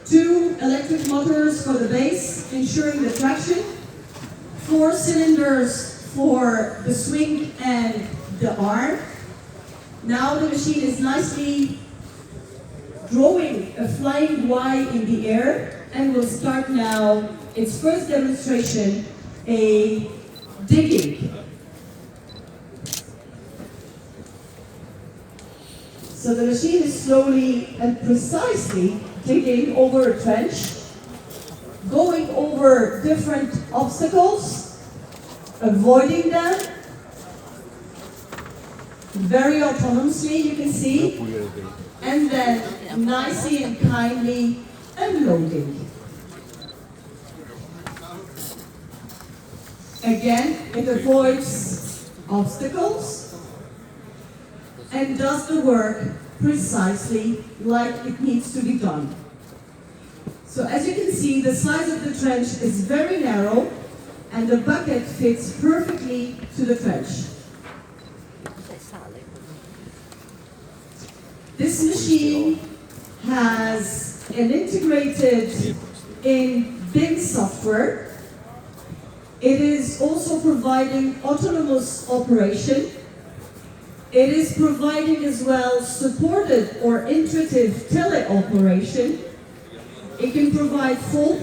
2 electric motors for the base, ensuring the traction, 4 cylinders for the swing and the arm. Now the machine is nicely drawing a flying Y in the air and will start now its first demonstration, a digging. So the machine is slowly and precisely digging over a trench, going over different obstacles, avoiding them, very autonomously, you can see, and then nicely and kindly unloading. Again, it avoids obstacles and does the work precisely like it needs to be done. So as you can see, the size of the trench is very narrow and the bucket fits perfectly to the trench. This machine has an integrated in BIM software. It is also providing autonomous operation. It is providing as well supported or intuitive teleoperation. It can provide full